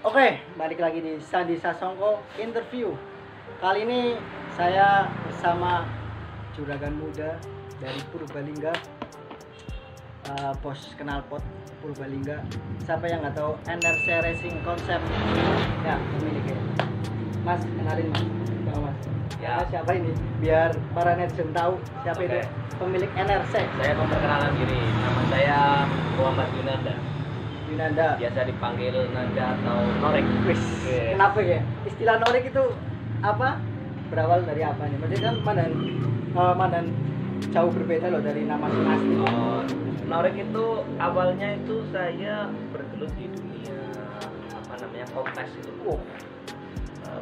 Oke, balik lagi di Sandi Sasongko Interview. Kali ini saya bersama juragan muda dari Purbalingga, bos knalpot Purbalingga. Siapa yang nggak tahu NRC Racing Concept? Ya, pemiliknya. Mas, kenalin mas. Ya, mas. Ya. Mas, siapa ini? Biar para netizen tahu siapa Oke. itu pemilik NRC. Saya memperkenalkan diri, nama saya Muhammad Yunanda. Yunanda. Biasa dipanggil Nanda atau Norek. Wis, Oke. kenapa ya? Istilah Norek itu apa? Berawal dari apa nih? Maksudnya kan mandan jauh berbeda loh dari nama asli. Oh, Norek itu awalnya itu saya bergelut di dunia apa namanya kontes itu, Oh,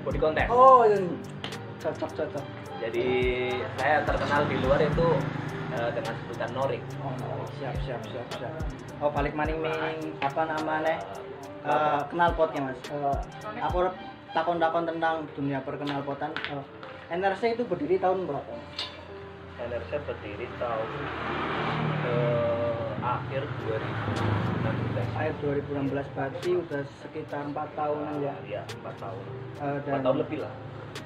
body contest. oh ini cocok. Jadi saya terkenal di luar itu dengan sebutan Norek. Oh, siap. Oh, balik maning apa namanya? Knalpotnya mas. Aku takon-takon tentang dunia perkenalpotan. NRC itu berdiri tahun berapa? NRC berdiri tahun akhir 2016. Akhir 2016 berarti udah sekitar 4 tahunan ya. Ya, 4 tahun. 4 Dan tahun lebih lah.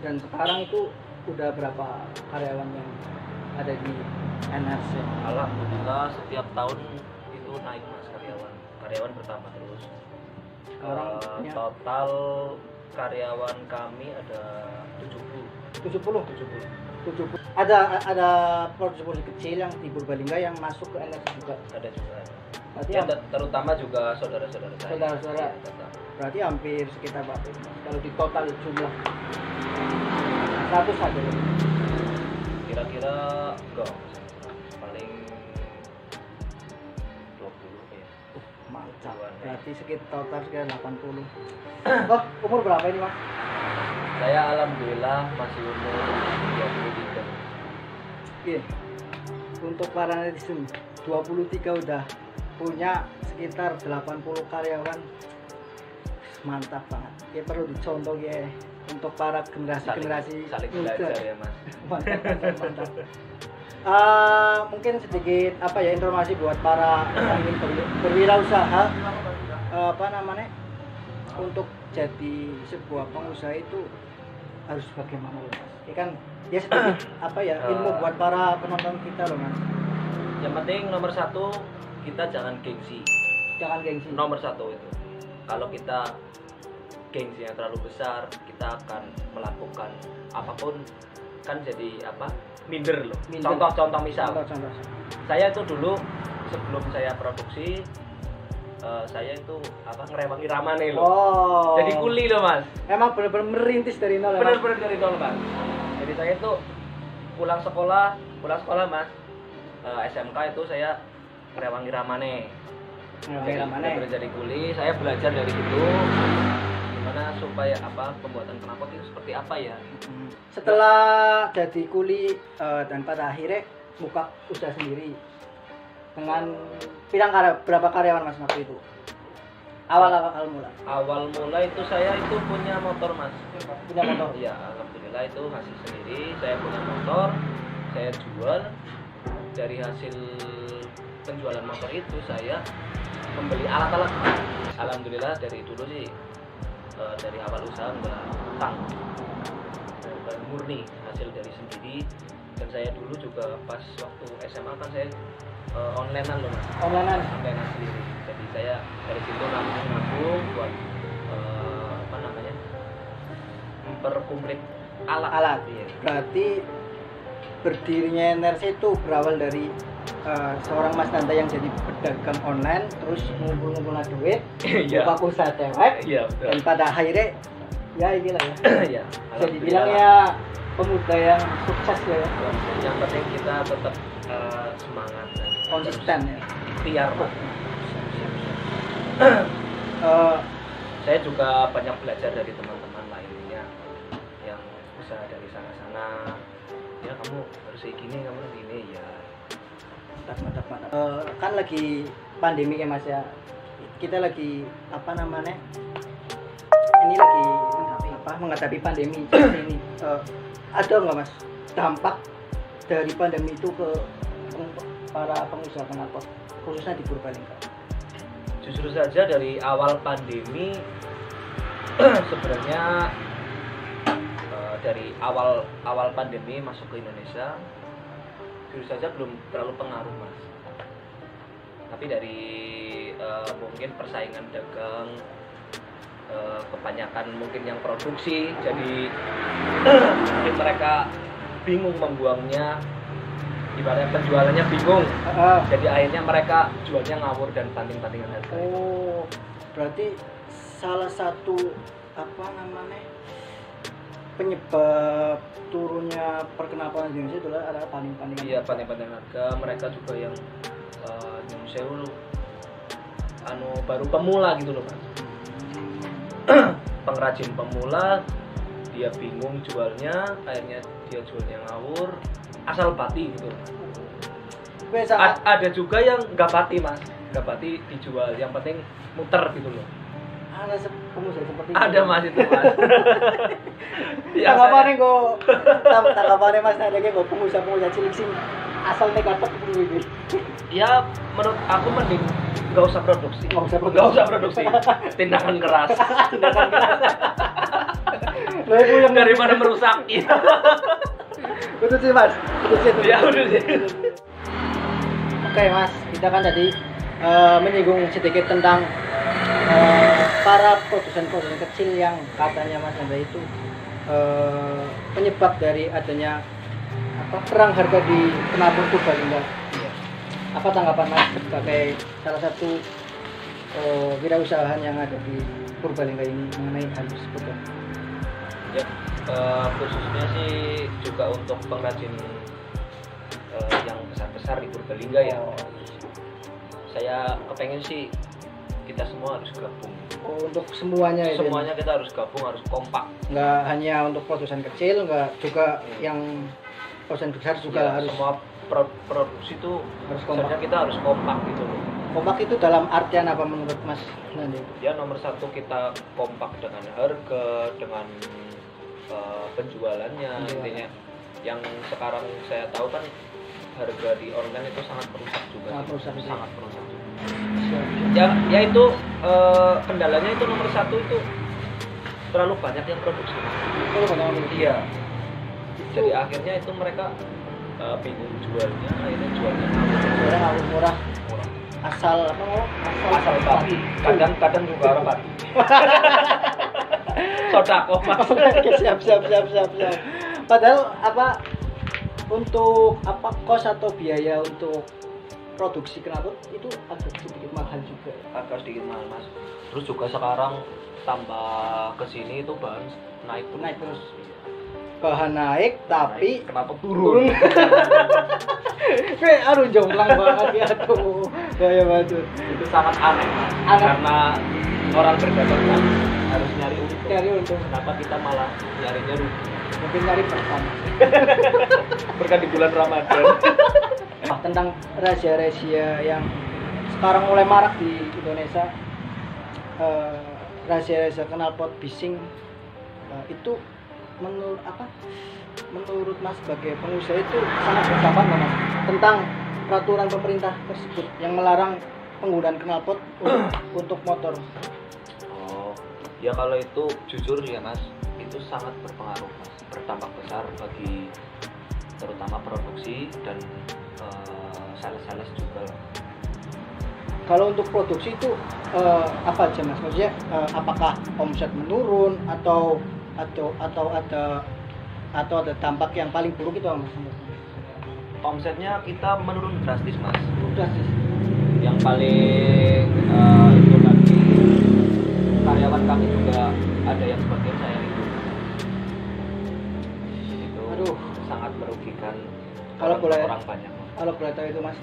Dan sekarang itu udah berapa karyawan yang ada di NRC? Alhamdulillah setiap tahun itu naik mas karyawan bertambah terus. Sekarang punya Total karyawan kami ada 70. 70. Ada produksi kecil yang di Purbalingga yang masuk ke NRC juga. Ada juga. Berarti Ya, terutama juga saudara-saudara saya. Saudara-saudara. Ya, tetap. Berarti hampir sekitar berapa? Kalau di total jumlah 100 saja. Kira-kira enggak paling 20 ya. Mantap. Duluan, ya. Berarti sekitar total sekitar 80. Oh, umur berapa ini, Mas? Saya alhamdulillah masih umur 23. Iya. Untuk para netizen 23 udah punya sekitar 80 karyawan. Mantap banget. Ya perlu dicontoh ya untuk para generasi saling muda. belajar ya mas. Mantap. Mungkin sedikit apa ya informasi buat para yang ingin berwirausaha, apa namanya, untuk jadi sebuah pengusaha itu harus bagaimana loh mas? Ya kan ya sedikit apa ya ilmu buat para penonton kita loh mas. Yang penting nomor 1 kita jangan gengsi. Jangan gengsi. Nomor 1 itu. Kalau kita gengsi yang terlalu besar, kita akan melakukan apapun kan jadi apa? Minder loh. Minder. Contoh misal. Contoh. Saya itu dulu sebelum saya produksi saya itu apa ngerewangi ramane loh. Oh. Jadi kuli loh mas. Emang benar-benar merintis dari nol ya, Mas? Bener-bener dari nol mas. Jadi saya itu pulang sekolah mas, SMK itu saya ngerewangi ramane. Bener-bener jadi kuli, saya belajar dari situ gimana supaya apa pembuatan knalpot itu seperti apa ya. Setelah jadi kuli dan pada akhirnya buka usaha sendiri dengan berapa karyawan mas waktu itu? Awal mula. Awal mula itu saya itu punya motor mas. Punya motor. Iya, alhamdulillah itu hasil sendiri. Saya punya motor, saya jual. Dari hasil penjualan motor itu saya membeli alat-alat. Alhamdulillah dari dulu sih dari awal usaha nggak utang, dan murni hasil dari sendiri. Dan saya dulu juga pas waktu SMA kan saya onlinean loh mas. Onlinean. Onlinean sendiri. Jadi saya dari situ nabung buat apa namanya memperkomplit alat. Iya. Berarti berdirinya NRC itu berawal dari seorang Mas Nanda yang jadi pedagang online, terus ngumpul duit, Iya. buka usaha cewek, Iya betul. dan pada akhirnya ya inilah ya. Iya. Jadi bilang ya pemuda yang sukses ya, Yang penting kita tetap semangat dan konsisten ya. ikhtiar Mas. Saya juga banyak belajar dari teman-teman lainnya yang usaha dari sana-sana. Ya kamu harus kayak gini, kamu harus gini ya. Mantap. Kan lagi pandemi ya mas ya. Kita lagi apa namanya? Ini lagi menghadapi pandemi seperti ini. Ada nggak mas dampak dari pandemi itu ke para pengusaha knalpot khususnya di Purbalingga? Justru saja dari awal pandemi Sebenarnya dari awal pandemi masuk ke Indonesia jujur saja belum terlalu pengaruh mas, tapi dari mungkin persaingan dagang, kebanyakan mungkin yang produksi, jadi mungkin mereka bingung membuangnya, ibaratnya penjualannya bingung, jadi akhirnya mereka jualnya ngawur dan banting-bantingan harga. Oh, berarti salah satu apa namanya penyebab turunnya perkenalan di Indonesia itulah ada banding-bandingan. Iya, banding-bandingan harga. Mereka juga yang sewu baru pemula gitu loh mas. Pengrajin pemula, dia bingung jualnya, akhirnya dia jualnya ngawur, asal bati gitu. Ada juga yang nggak bati mas, nggak bati dijual, yang penting muter gitu loh. Ada pengusaha seperti itu. Ada mas itu mas. Ya, tanggapannya kok, tanggapannya mas ada kayak kok pengusaha cilik sing asal negatif gitu. Ya menurut aku mending nggak usah produksi. Tindakan keras. Loh, itu yang daripada merusak. Betul sih mas. Ya udah sih. Oke mas, kita kan tadi menyinggung sedikit tentang para produsen kecil yang katanya Mas Hendra itu penyebab dari adanya perang harga di penabur Purbalingga. Apa tanggapan Mas sebagai salah satu wirausahaan yang ada di Purbalingga ini mengenai hal tersebut? Ya, khususnya sih juga untuk pengrajin yang besar-besar di Purbalingga ya. Saya kepengen sih kita semua harus gabung. Oh, untuk semuanya ya? Semuanya kita harus gabung, harus kompak. Nggak hanya untuk produsen kecil, nggak juga yang produsen besar juga ya, harus. Semua produksi itu harus kompak. Kita harus kompak gitu loh. Kompak itu dalam artian apa menurut Mas Nandi? Ya nomor satu kita kompak dengan harga, dengan penjualannya. Intinya yang sekarang saya tahu kan harga di online itu sangat merusak juga. Sangat merusak. Ya itu kendalanya itu nomor satu itu terlalu banyak yang produksi. Iya. Jadi akhirnya itu mereka bingung jualnya, akhirnya jualnya murah. Asal babi. Kadang juga orang babi. Sodako mas. Siap. Padahal untuk kos atau biaya untuk produksi knalpot itu agak sedikit mahal juga. Agak sedikit mahal mas. Terus juga sekarang tambah kesini itu bahan naik terus. Bahan naik tapi knalpot turun. Kayak jomplang banget ya tuh. Gaya banget. Itu sangat aneh. Karena orang berdagang kan harus nyari untung. Kenapa kita malah nyarinya rugi? Mungkin nyari pertama. Berkat di bulan Ramadan. Tentang rahasia-rahasia yang sekarang mulai marak di Indonesia, rahasia-rahasia knalpot bising, itu menurut Mas sebagai pengusaha itu sangat berdampak nggak Mas tentang peraturan pemerintah tersebut yang melarang penggunaan knalpot untuk motor? Oh ya, kalau itu jujur ya Mas, itu sangat berpengaruh Mas, berdampak besar bagi terutama produksi dan sales juga. Kalau untuk produksi itu apa aja Mas? Maksudnya apakah omset menurun atau ada dampak yang paling buruk itu Mas? Omsetnya kita menurun drastis Mas. Drastis. Yang paling itu lagi karyawan kami juga ada yang sebagian saya libur. Itu sangat merugikan orang banyak. Kalau boleh tahu itu Mas,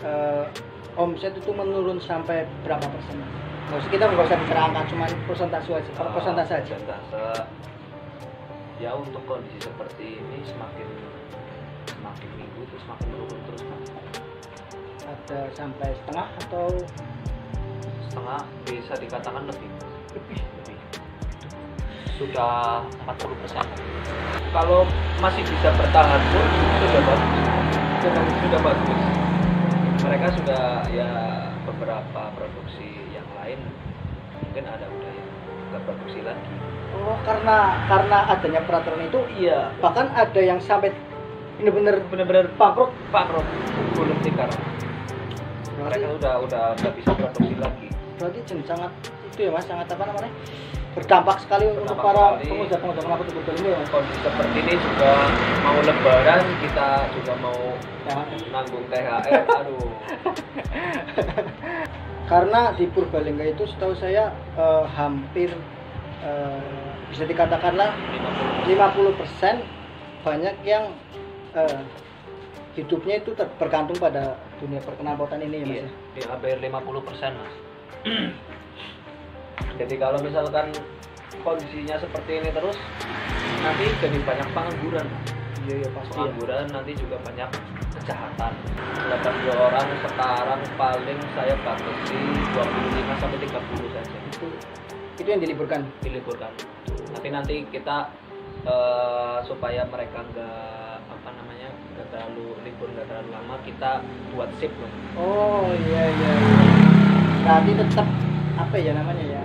omset itu menurun sampai berapa persen? Kita nggak usah diterangkan, cuma persentase aja. Persentase aja. Ya untuk kondisi seperti ini semakin minggu itu semakin menurun terus Mas. Ada sampai setengah atau setengah, bisa dikatakan lebih. Sudah 40%. Kalau masih bisa bertahan pun sudah bagus. Mereka sudah ya beberapa produksi yang lain mungkin ada udah yang nggak produksi lagi. Oh, karena adanya peraturan itu, Iya, bahkan ada yang sampai bener-bener bener-bener bangkrut. bangkrut, gulung tikar. Mereka Berarti, udah nggak bisa produksi lagi. berarti sangat itu ya Mas, sangat apa namanya? Berdampak sekali untuk Berdampak para sekali. pengusaha knalpot di Purbalingga ya Mas. Kondisi seperti ini juga mau lebaran, kita juga mau Ya. nanggung THR. Aduh. Karena di Purbalingga itu setahu saya hampir bisa dikatakanlah 50% banyak yang hidupnya itu bergantung pada dunia perknalpotan ini ya Mas. Iya, Ya? di hampir 50% Mas. Jadi kalau misalkan kondisinya seperti ini terus, nanti jadi banyak pengangguran. Iya pasti. Ya. Pengangguran nanti juga banyak kejahatan. 82 orang sekarang paling saya batasi 25 sampai 30 saja. Itu yang diliburkan. Diliburkan. Tapi nanti kita supaya mereka nggak terlalu libur, nggak terlalu lama, kita buat shift loh. Oh iya. Berarti tetap apa ya namanya ya?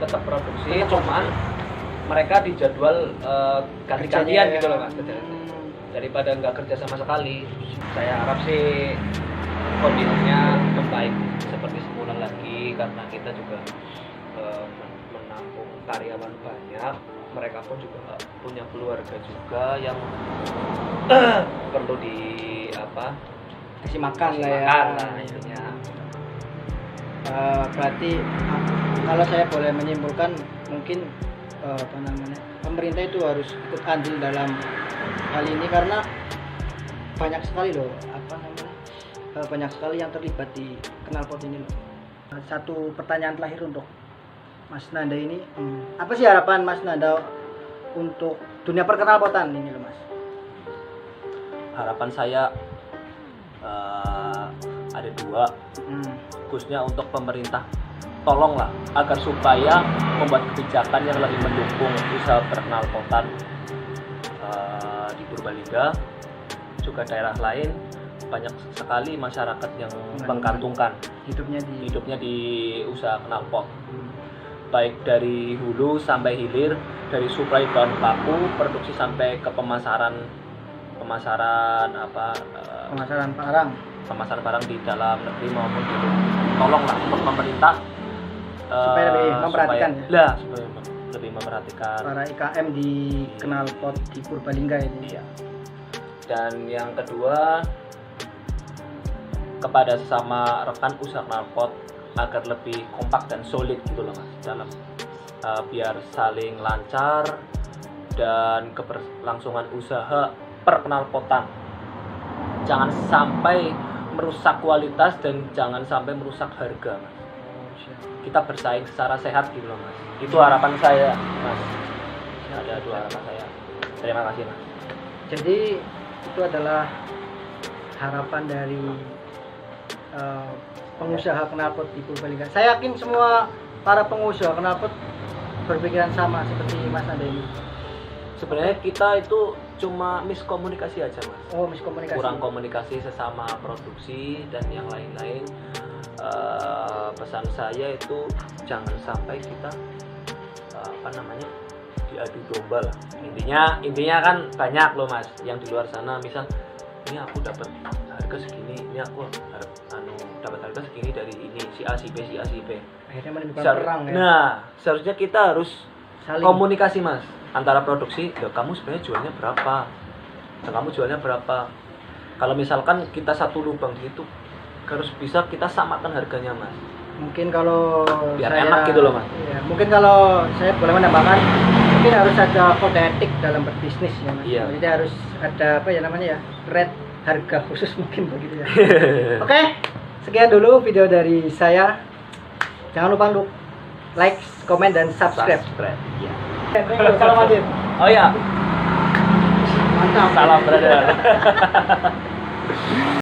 Tetap produksi, Tetap cuman mereka dijadwal ganti-gantian Kerjanya gitu loh ya. Mas. Daripada nggak kerja sama sekali, saya harap sih kondisinya membaik seperti semula lagi, karena kita juga menampung karyawan banyak, mereka pun juga punya keluarga juga yang perlu Kasih makan lah ya. makan lah intinya. Berarti kalau saya boleh menyimpulkan, mungkin pemerintah itu harus ikut andil dalam hal ini, karena banyak sekali loh banyak sekali yang terlibat di knalpot ini loh. Satu pertanyaan terakhir untuk Mas Nanda ini, apa sih harapan Mas Nanda untuk dunia perknalpotan ini loh Mas? Harapan saya ada dua, khususnya untuk pemerintah, tolonglah agar supaya membuat kebijakan yang lebih mendukung usaha perknalpotan di Purbalingga, juga daerah lain. Banyak sekali masyarakat yang menggantungkan hidupnya di usaha knalpot, baik dari hulu sampai hilir, dari suplai bahan baku, produksi sampai ke pemasaran barang di dalam negeri maupun di luar. Tolonglah untuk pemerintah Supaya lebih memperhatikan supaya lebih memperhatikan para IKM di knalpot di Purbalingga ini. Iya. Dan yang kedua, kepada sesama rekan usaha knalpot agar lebih kompak dan solid gitu loh Mas, dalam biar saling lancar dan keberlangsungan usaha perknalpotan. Jangan sampai merusak kualitas dan jangan sampai merusak harga Mas. Kita bersaing secara sehat gitu loh Mas. Itu harapan saya Mas. Ada dua harapan saya. Terima kasih Mas. Jadi itu adalah harapan dari pengusaha knalpot di Purbalingga. Saya yakin semua para pengusaha knalpot berpikiran sama seperti Mas Anda ini. Sebenarnya kita itu cuma miskomunikasi aja Mas. Oh, miskomunikasi. Kurang komunikasi sesama produksi dan yang lain-lain. Pesan saya itu jangan sampai kita diadu domba lah. Intinya kan banyak loh Mas yang di luar sana, misal ini aku dapat harga segini, ini aku dapat harga segini dari ini si A si B. Akhirnya menimbulkan perang ya. Nah, seharusnya kita harus Saling. komunikasi Mas antara produksi. Kamu sebenarnya jualnya berapa? Dan kamu jualnya berapa? Kalau misalkan kita satu lubang gitu, harus bisa kita samakan harganya Mas. Mungkin kalau Biar saya, enak gitu loh Mas. Ya, mungkin kalau saya boleh menambahkan, mungkin harus ada kode etik dalam berbisnis ya Mas. Iya. Jadi harus ada rate harga khusus mungkin begitu ya. Oke, sekian dulu video dari saya. Jangan lupa untuk like, komen, dan subscribe. Iya. Salam Adit. Oh ya, Mantap. salam brother.